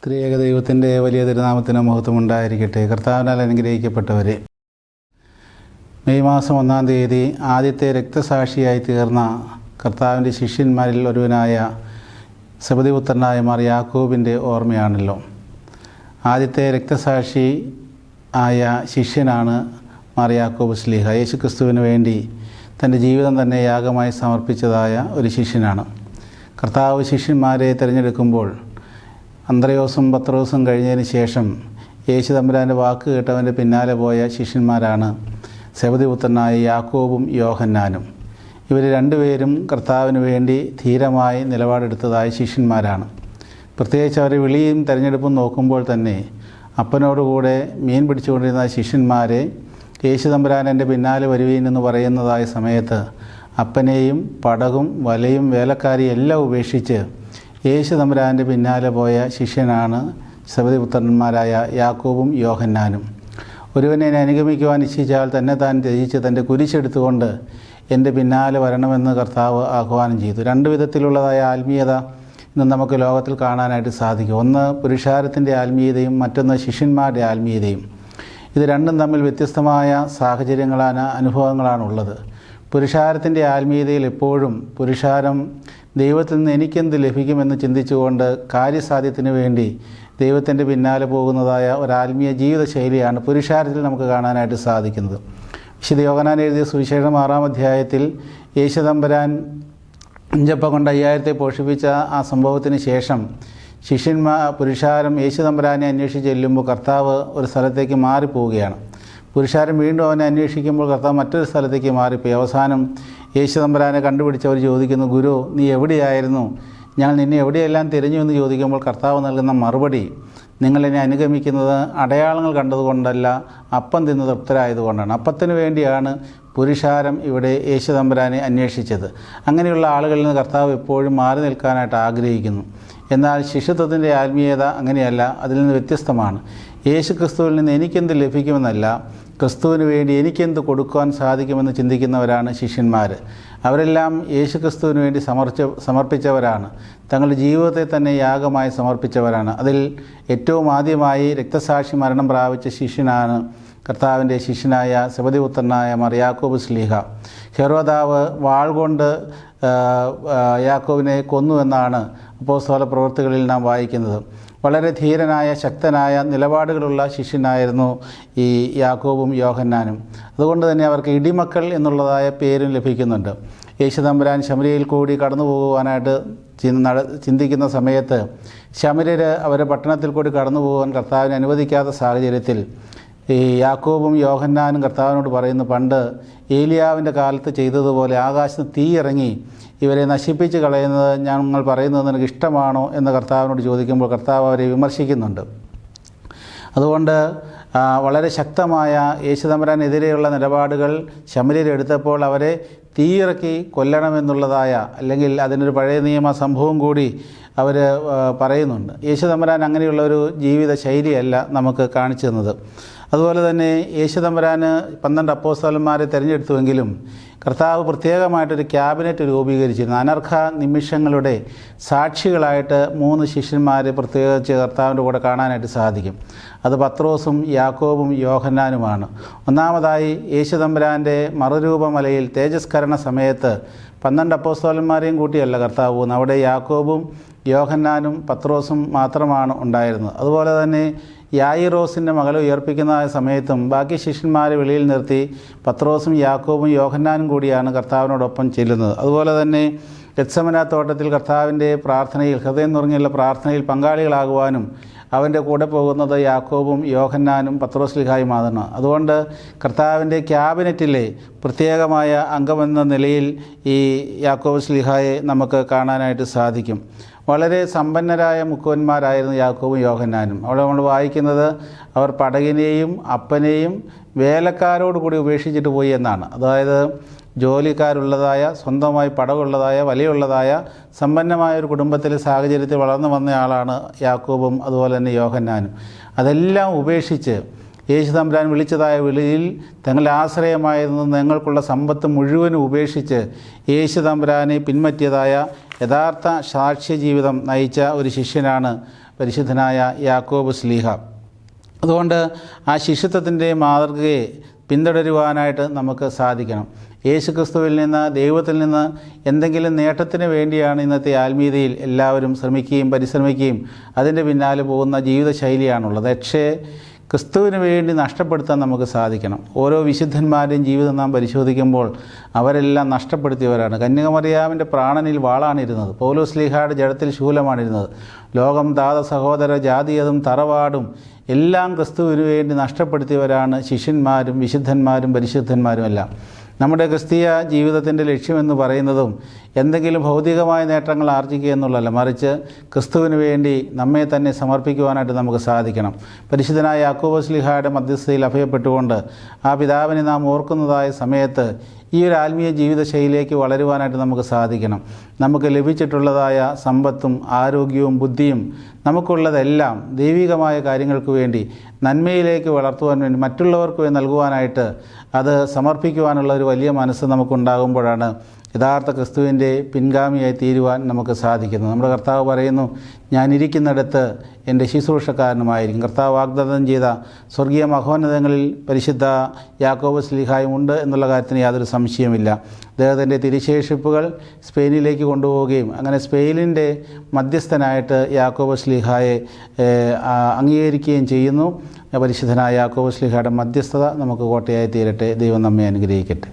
ത്രിയേക ദൈവത്തിൻ്റെ വലിയ തിരുനാമത്തിന് മഹത്വമുണ്ടായിരിക്കട്ടെ. കർത്താവിനാൽ അനുഗ്രഹിക്കപ്പെട്ടവരെ, മെയ് മാസം 1-ാം തീയതി ആദ്യത്തെ രക്തസാക്ഷിയായി തീർന്ന കർത്താവിൻ്റെ ശിഷ്യന്മാരിൽ ഒരുവനായ സെബെദീപുത്രനായ മാർ യാക്കോബിൻ്റെ ഓർമ്മയാണല്ലോ. ആദ്യത്തെ രക്തസാക്ഷി ആയ ശിഷ്യനാണ് മാർ യാക്കോബ് ശ്ലീഹ. യേശുക്രിസ്തുവിന് വേണ്ടി തൻ്റെ ജീവിതം തന്നെ യാഗമായി സമർപ്പിച്ചതായ ഒരു ശിഷ്യനാണ്. കർത്താവ് ശിഷ്യന്മാരെ തിരഞ്ഞെടുക്കുമ്പോൾ അന്ത്രയോസും പത്രോസും കഴിഞ്ഞതിന് ശേഷം യേശു തമ്പുരാൻ്റെ വാക്ക് കേട്ടവൻ്റെ പിന്നാലെ പോയ ശിഷ്യന്മാരാണ് സെബെദീപുത്രനായ യാക്കോബും യോഹന്നാനും. ഇവർ രണ്ടുപേരും കർത്താവിന് വേണ്ടി ധീരമായി നിലപാടെടുത്തതായ ശിഷ്യന്മാരാണ്. പ്രത്യേകിച്ച് അവരെ വിളിയും തിരഞ്ഞെടുപ്പും നോക്കുമ്പോൾ തന്നെ അപ്പനോടുകൂടെ മീൻ പിടിച്ചുകൊണ്ടിരുന്ന ശിഷ്യന്മാരെ യേശു തമ്പുരാൻ എൻ്റെ പിന്നാലെ വരുവീൻ എന്ന് പറയുന്നതായ സമയത്ത് അപ്പനെയും പടകും വലയും വേലക്കാരിയും എല്ലാം ഉപേക്ഷിച്ച് യേശു തമ്പുരാൻ്റെ പിന്നാലെ പോയ ശിഷ്യനാണ് സെബെദീപുത്രന്മാരായ യാക്കോബും യോഹന്നാനും. ഒരുവനെ അനുഗമിക്കുവാൻ ഇച്ഛിച്ചാൽ തന്നെ താൻ ത്യജിച്ച് തൻ്റെ കുരിശെടുത്തുകൊണ്ട് എൻ്റെ പിന്നാലെ വരണമെന്ന് കർത്താവ് ആഹ്വാനം ചെയ്തു. രണ്ട് വിധത്തിലുള്ളതായ ആത്മീയത ഇന്ന് നമുക്ക് ലോകത്തിൽ കാണാനായിട്ട് സാധിക്കും. ഒന്ന് പുരുഷാരത്തിൻ്റെ ആത്മീയതയും മറ്റൊന്ന് ശിഷ്യന്മാരുടെ ആത്മീയതയും. ഇത് രണ്ടും തമ്മിൽ വ്യത്യസ്തമായ സാഹചര്യങ്ങളാണ്, അനുഭവങ്ങളാണുള്ളത്. പുരുഷാരത്തിൻ്റെ ആത്മീയതയിൽ എപ്പോഴും പുരുഷാരം ദൈവത്തിൽ നിന്ന് എനിക്കെന്ത് ലഭിക്കുമെന്ന് ചിന്തിച്ചുകൊണ്ട് കാര്യസാധ്യത്തിന് വേണ്ടി ദൈവത്തിൻ്റെ പിന്നാലെ പോകുന്നതായ ഒരാത്മീയ ജീവിത ശൈലിയാണ് പുരുഷാരത്തിൽ നമുക്ക് കാണാനായിട്ട് സാധിക്കുന്നത്. വിശുദ്ധ യോഹന്നാൻ എഴുതിയ സുവിശേഷം 6-ാം അധ്യായത്തിൽ യേശു തമ്പുരാൻ അഞ്ചപ്പം കൊണ്ട് 5000 പോഷിപ്പിച്ച ആ സംഭവത്തിന് ശേഷം പുരുഷാരം യേശു തമ്പുരാനെ അന്വേഷിച്ച് ചെല്ലുമ്പോൾ കർത്താവ് ഒരു സ്ഥലത്തേക്ക് മാറിപ്പോവുകയാണ്. പുരുഷാരം വീണ്ടും അവനെ അന്വേഷിക്കുമ്പോൾ കർത്താവ് മറ്റൊരു സ്ഥലത്തേക്ക് മാറിപ്പോയി. അവസാനം യേശു തമ്പുരാനെ കണ്ടുപിടിച്ചവർ ചോദിക്കുന്നു, ഗുരു, നീ എവിടെയായിരുന്നു? ഞങ്ങൾ നിന്നെ എവിടെയെല്ലാം തിരഞ്ഞു എന്ന് ചോദിക്കുമ്പോൾ കർത്താവ് നൽകുന്ന മറുപടി, നിങ്ങളെന്നെ അനുഗമിക്കുന്നത് അടയാളങ്ങൾ കണ്ടതുകൊണ്ടല്ല, അപ്പം തിന്ന് തൃപ്തരായതുകൊണ്ടാണ്. അപ്പത്തിന് വേണ്ടിയാണ് പുരുഷാരം ഇവിടെ യേശു തമ്പുരാനെ അന്വേഷിച്ചത്. അങ്ങനെയുള്ള ആളുകളിൽ നിന്ന് കർത്താവ് എപ്പോഴും മാറി നിൽക്കാനായിട്ട് ആഗ്രഹിക്കുന്നു. എന്നാൽ ശിഷ്യത്വത്തിൻ്റെ ആത്മീയത അങ്ങനെയല്ല, അതിൽ നിന്ന് വ്യത്യസ്തമാണ്. യേശു ക്രിസ്തുവിൽ നിന്ന് എനിക്കെന്ത് ലഭിക്കുമെന്നല്ല, ക്രിസ്തുവിന് വേണ്ടി എനിക്കെന്ത് കൊടുക്കുവാൻ സാധിക്കുമെന്ന് ചിന്തിക്കുന്നവരാണ് ശിഷ്യന്മാർ. അവരെല്ലാം യേശു ക്രിസ്തുവിന് വേണ്ടി സമർപ്പിച്ചവരാണ്. തങ്ങളുടെ ജീവിതത്തെ തന്നെ യാഗമായി സമർപ്പിച്ചവരാണ്. അതിൽ ഏറ്റവും ആദ്യമായി രക്തസാക്ഷി മരണം പ്രാപിച്ച ശിഷ്യനാണ് കർത്താവിൻ്റെ ശിഷ്യനായ സെബെദീപുത്രനായ മാർ യാക്കോബ് ശ്ലീഹ. ഹെരോദാവ് വാൾ കൊണ്ട് യാക്കോബിനെ കൊന്നുവെന്നാണ് അപ്പോസ്തല പ്രവൃത്തികളിൽ നാം വായിക്കുന്നത്. വളരെ ധീരനായ ശക്തനായ നിലപാടുകളുള്ള ശിഷ്യനായിരുന്നു ഈ യാക്കോബും യോഹന്നാനും. അതുകൊണ്ട് തന്നെ അവർക്ക് ഇടിമക്കൾ എന്നുള്ളതായ പേരും ലഭിക്കുന്നുണ്ട്. യേശു തമ്പുരാൻ ശമര്യയിൽ കൂടി കടന്നു പോകുവാനായിട്ട് ചിന്തിക്കുന്ന സമയത്ത് ശമര്യർ അവരെ പട്ടണത്തിൽ കൂടി കടന്നു പോകാൻ കർത്താവിനെ അനുവദിക്കാത്ത സാഹചര്യത്തിൽ ഈ യാക്കോബും യോഹന്നാനും കർത്താവിനോട് പറയുന്നു, പണ്ട് ഏലിയാവിൻ്റെ കാലത്ത് ചെയ്തതുപോലെ ആകാശത്ത് തീ ഇറങ്ങി ഇവരെ നശിപ്പിച്ച് കളയുന്നത് ഞങ്ങൾ പറയുന്നത് നിനക്ക് ഇഷ്ടമാണോ എന്ന് കർത്താവിനോട് ചോദിക്കുമ്പോൾ കർത്താവ് അവരെ വിമർശിക്കുന്നുണ്ട്. അതുകൊണ്ട് വളരെ ശക്തമായ യേശു തമ്പുരാനെതിരെയുള്ള നിലപാടുകൾ ശമര്യരെടുത്തപ്പോൾ അവരെ തീയിറക്കി കൊല്ലണമെന്നുള്ളതായ, അല്ലെങ്കിൽ അതിനൊരു പഴയ നിയമ സംഭവം കൂടി അവർ പറയുന്നുണ്ട്. യേശു തമ്പുരാൻ അങ്ങനെയുള്ള ഒരു ജീവിത ശൈലിയല്ല നമുക്ക് കാണിച്ചു തന്നത്. അതുപോലെ തന്നെ യേശു തമ്പുരാന് 12 അപ്പോസ്തലന്മാരെ തിരഞ്ഞെടുത്തുവെങ്കിലും കർത്താവ് പ്രത്യേകമായിട്ടൊരു ക്യാബിനറ്റ് രൂപീകരിച്ചിരുന്നു. അനർഘ നിമിഷങ്ങളുടെ സാക്ഷികളായിട്ട് 3 ശിഷ്യന്മാരെ പ്രത്യേകിച്ച് കർത്താവിൻ്റെ കൂടെ കാണാനായിട്ട് സാധിക്കും. അത് പത്രോസും യാക്കോബും യോഹന്നാനുമാണ്. ഒന്നാമതായി യേശു തമ്പുരാൻ്റെ മറുരൂപമലയിൽ തേജസ്കരണ സമയത്ത് 12 അപ്പോസ്തലന്മാരെയും കൂട്ടിയല്ല കർത്താവ് പോകുന്നത്. അവിടെ യാക്കോബും യോഹന്നാനും പത്രോസും മാത്രമാണ് ഉണ്ടായിരുന്നത്. അതുപോലെ തന്നെ യായിറോസിൻ്റെ മകളെ ഉയർപ്പിക്കുന്ന സമയത്തും ബാക്കി ശിഷ്യന്മാരെ വെളിയിൽ നിർത്തി പത്രോസും യാക്കോബും യോഹന്നാനും കൂടിയാണ് കർത്താവിനോടൊപ്പം ചെല്ലുന്നത്. അതുപോലെ തന്നെ ഗെത്സമന തോട്ടത്തിൽ കർത്താവിൻ്റെ പ്രാർത്ഥനയിൽ, ഹൃദയം നുറങ്ങിയുള്ള പ്രാർത്ഥനയിൽ പങ്കാളികളാകുവാനും അവൻ്റെ കൂടെ പോകുന്നത് യാക്കോബും യോഹന്നാനും പത്രോസ് ശ്ലീഹായുമാണ്. അതുകൊണ്ട് കർത്താവിൻ്റെ ക്യാബിനറ്റിലെ പ്രത്യേകമായ അംഗമെന്ന നിലയിൽ ഈ യാക്കോബ് ശ്ലീഹായെ നമുക്ക് കാണാനായിട്ട് സാധിക്കും. വളരെ സമ്പന്നരായ മുക്കുവന്മാരായിരുന്നു യാക്കോബും യോഹന്നാനും. അവിടെ നമ്മൾ വായിക്കുന്നത് അവർ പടകിനെയും അപ്പനെയും വേലക്കാരോട് കൂടി ഉപേക്ഷിച്ചിട്ട് പോയി എന്നാണ്. അതായത് ജോലിക്കാരുള്ളതായ, സ്വന്തമായി പടവുള്ളതായ, വലയുള്ളതായ സമ്പന്നമായ ഒരു കുടുംബത്തിലെ സാഹചര്യത്തിൽ വളർന്നു വന്നയാളാണ് യാക്കോബും അതുപോലെ തന്നെ യോഹന്നാനും. അതെല്ലാം ഉപേക്ഷിച്ച് യേശു തമ്പുരാൻ വിളിച്ചതായ വിളിയിൽ തങ്ങളുടെ ആശ്രയമായിരുന്നു ഞങ്ങൾക്കുള്ള സമ്പത്ത് മുഴുവനും ഉപേക്ഷിച്ച് യേശു തമ്പുരാനെ പിൻപറ്റിയതായ യഥാർത്ഥ സാക്ഷ്യ ജീവിതം നയിച്ച ഒരു ശിഷ്യനാണ് പരിശുദ്ധനായ യാക്കോബ് ശ്ലീഹ. അതുകൊണ്ട് ആ ശിഷ്യത്വത്തിൻ്റെ മാതൃകയെ പിന്തുടരുവാനായിട്ട് നമുക്ക് സാധിക്കണം. യേശുക്രിസ്തുവിൽ നിന്ന്, ദൈവത്തിൽ നിന്ന് എന്തെങ്കിലും നേട്ടത്തിന് വേണ്ടിയാണ് ഇന്നത്തെ ആത്മീയതയിൽ എല്ലാവരും ശ്രമിക്കുകയും പരിശ്രമിക്കുകയും അതിൻ്റെ പിന്നാലെ പോകുന്ന ജീവിതശൈലിയാണുള്ളത്. പക്ഷേ ക്രിസ്തുവിന് വേണ്ടി നഷ്ടപ്പെടുത്താൻ നമുക്ക് സാധിക്കണം. ഓരോ വിശുദ്ധന്മാരുടെയും ജീവിതം നാം പരിശോധിക്കുമ്പോൾ അവരെല്ലാം നഷ്ടപ്പെടുത്തിയവരാണ്. കന്യകമറിയാമിൻ്റെ പ്രാണനിൽ വാളാണിരുന്നത്. പൗലോസ് ശ്ലീഹായുടെ ജഡത്തിൽ ശൂലമാണിരുന്നത്. ലോകം, താത, സഹോദര, ജാതിയതും തറവാടും എല്ലാം ക്രിസ്തുവിന് വേണ്ടി നഷ്ടപ്പെടുത്തിയവരാണ് ശിഷ്യന്മാരും വിശുദ്ധന്മാരും പരിശുദ്ധന്മാരുമെല്ലാം. നമ്മുടെ ക്രിസ്തീയ ജീവിതത്തിൻ്റെ ലക്ഷ്യമെന്ന് പറയുന്നതും എന്തെങ്കിലും ഭൗതികമായ നേട്ടങ്ങൾ ആർജിക്കുക എന്നുള്ളതല്ല, മറിച്ച് ക്രിസ്തുവിന് വേണ്ടി നമ്മെ തന്നെ സമർപ്പിക്കുവാനായിട്ട് നമുക്ക് സാധിക്കണം. പരിശുദ്ധനായ യാക്കോബ് ശ്ലീഹായുടെ മധ്യസ്ഥതയിൽ അഭയപ്പെട്ടുകൊണ്ട് ആ പിതാവിനെ നാം ഓർക്കുന്നതായ സമയത്ത് ഈ ഒരു ആത്മീയ ജീവിതശൈലിയിലേക്ക് വളരുവാനായിട്ട് നമുക്ക് സാധിക്കണം. നമുക്ക് ലഭിച്ചിട്ടുള്ളതായ സമ്പത്തും ആരോഗ്യവും ബുദ്ധിയും നമുക്കുള്ളതെല്ലാം ദൈവികമായ കാര്യങ്ങൾക്ക് വേണ്ടി, നന്മയിലേക്ക് വളർത്തുവാൻ വേണ്ടി, മറ്റുള്ളവർക്ക് നൽകുവാനായിട്ട് അത് സമർപ്പിക്കുവാനുള്ള ഒരു വലിയ മനസ്സ് നമുക്കുണ്ടാകുമ്പോഴാണ് യഥാർത്ഥ ക്രിസ്തുവിൻ്റെ പിൻഗാമിയായി തീരുവാൻ നമുക്ക് സാധിക്കുന്നത്. നമ്മുടെ കർത്താവ് പറയുന്നു, ഞാനിരിക്കുന്നിടത്ത് എൻ്റെ ശുശ്രൂഷക്കാരനുമായിരിക്കും. കർത്താവ് വാഗ്ദത്തം ചെയ്ത സ്വർഗീയ മഹോന്നതങ്ങളിൽ പരിശുദ്ധ യാക്കോബ് ശ്ലീഹായും ഉണ്ട് എന്നുള്ള കാര്യത്തിന് യാതൊരു സംശയമില്ല. അദ്ദേഹത്തിൻ്റെ തിരുശേഷിപ്പുകൾ സ്പെയിനിലേക്ക് കൊണ്ടുപോവുകയും അങ്ങനെ സ്പെയിനിൻ്റെ മധ്യസ്ഥനായിട്ട് യാക്കോബ് ശ്ലീഹായെ അംഗീകരിക്കുകയും ചെയ്യുന്നു. പരിശുദ്ധനായ യാക്കോബ് ശ്ലീഹായുടെ മധ്യസ്ഥത നമുക്ക് കോട്ടയായി തീരട്ടെ. ദൈവം നമ്മെ അനുഗ്രഹിക്കട്ടെ.